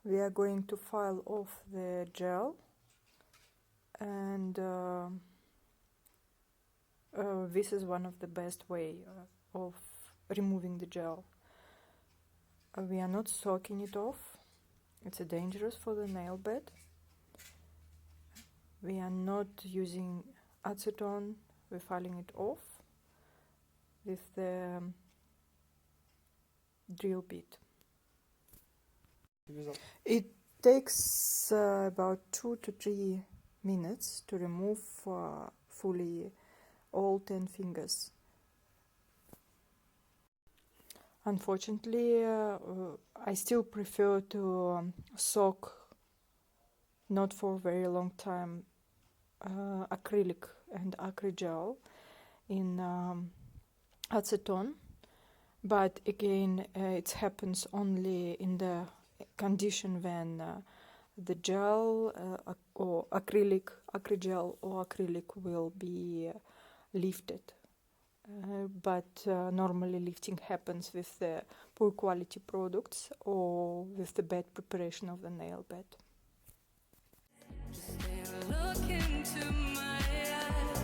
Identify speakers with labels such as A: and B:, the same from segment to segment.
A: we are going to file off the gel, and this is one of the best way of removing the gel. We are not soaking it off. It's dangerous for the nail bed. We are not using acetone. We're filing it off with the drill bit. It takes about 2 to 3 minutes to remove fully all 10 fingers. Unfortunately, I still prefer to soak, not for a very long time, acrylic and acrygel in acetone, but again it happens only in the condition when the gel or acrygel or acrylic will be lifted. But normally lifting happens with the poor quality products or with the bad preparation of the nail bed. Look into my eyes.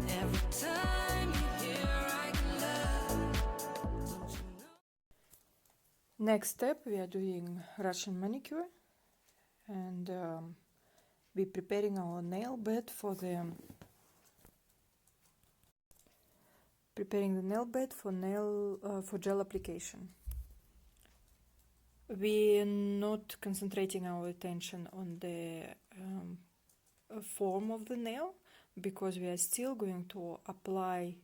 A: Every time you're here, I love. Next step, we are doing Russian manicure, and we're preparing our nail bed for the for gel application. We're not concentrating our attention on the form of the nail, because we are still going to apply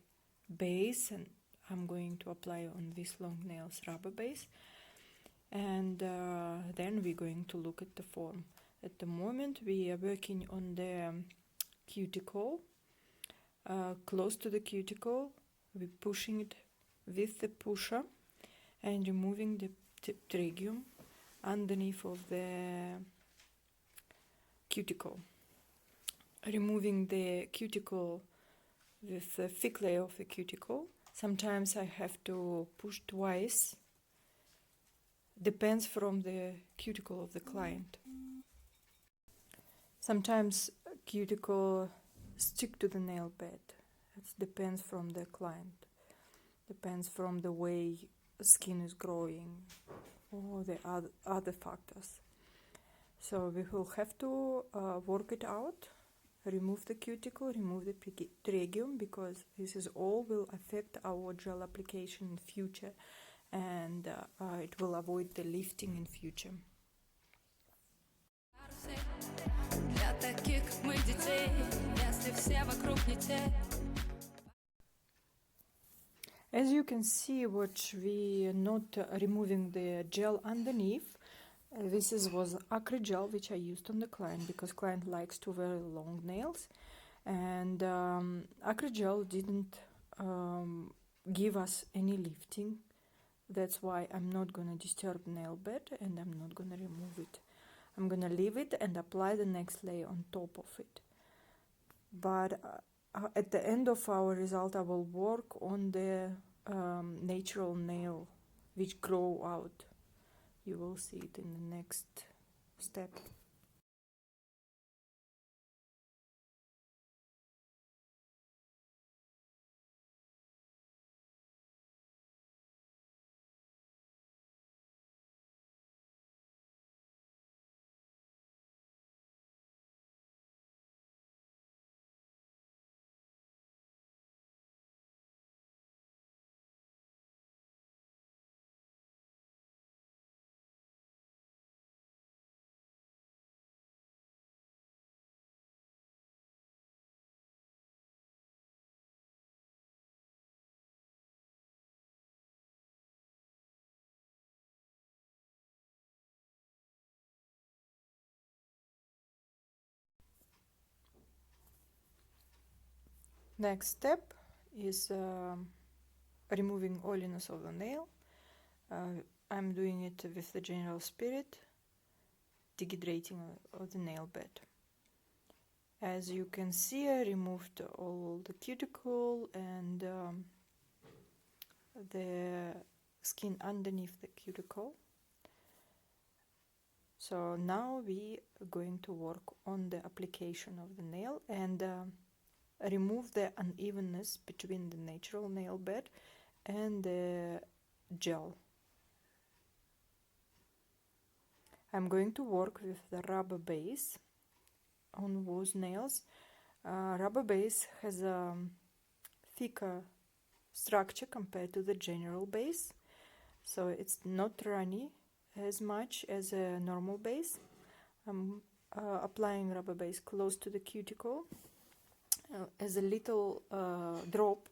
A: base, and I'm going to apply on these long nails rubber base, and then we're going to look at the form. At the moment we are working on the cuticle. Close to the cuticle, we're pushing it with the pusher and removing the pterygium underneath of the cuticle. Removing the cuticle with the thick layer of the cuticle. Sometimes I have to push twice. Depends from the cuticle of the client. Sometimes cuticle stick to the nail bed. It depends from the client. Depends from the way skin is growing or the other factors. So we will have to work it out. Remove the cuticle, remove the pterygium, because this is all will affect our gel application in future, and it will avoid the lifting in future. As you can see, what we are not removing the gel underneath. This was acrygel which I used on the client, because client likes to wear long nails, and acrygel didn't give us any lifting. That's why I'm not gonna disturb nail bed, and I'm not gonna remove it. I'm gonna leave it and apply the next layer on top of it. But at the end of our result, I will work on the natural nail which grow out. You will see it in the next step. Next step is removing oiliness of the nail. I'm doing it with the general spirit, dehydrating of the nail bed. As you can see, I removed all the cuticle and the skin underneath the cuticle. So now we are going to work on the application of the nail and remove the unevenness between the natural nail bed and the gel. I'm going to work with the rubber base on those nails. Rubber base has a thicker structure compared to the general base, so it's not runny as much as a normal base. I'm applying rubber base close to the cuticle as a little drop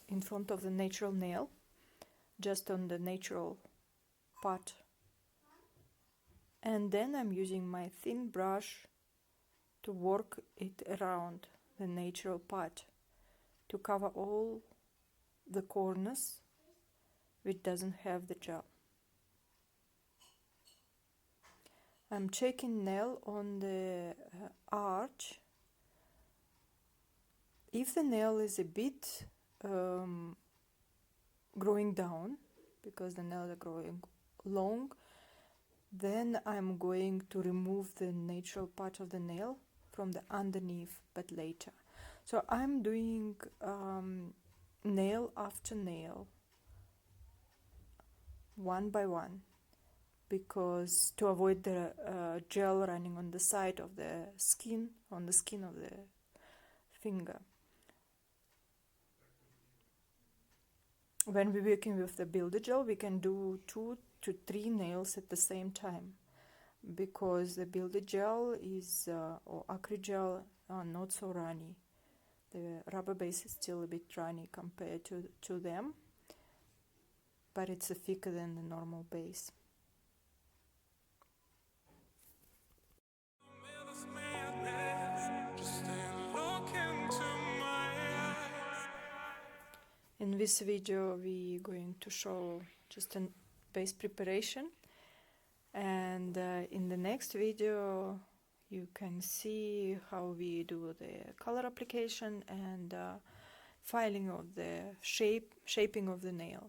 A: in front of the natural nail, just on the natural part. And then I'm using my thin brush to work it around the natural part to cover all the corners which doesn't have the gel. I'm checking nail on the arch. If the nail is a bit growing down, because the nails are growing long, then I'm going to remove the natural part of the nail from the underneath, but later. So I'm doing nail after nail, one by one, because to avoid the gel running on the side of the skin, on the skin of the finger. When we're working with the builder gel, we can do 2 to 3 nails at the same time, because the builder gel is or acry gel are not so runny. The rubber base is still a bit runny compared to them, but it's thicker than the normal base. In this video we're going to show just a base preparation, and in the next video you can see how we do the color application and filing of the shaping of the nail.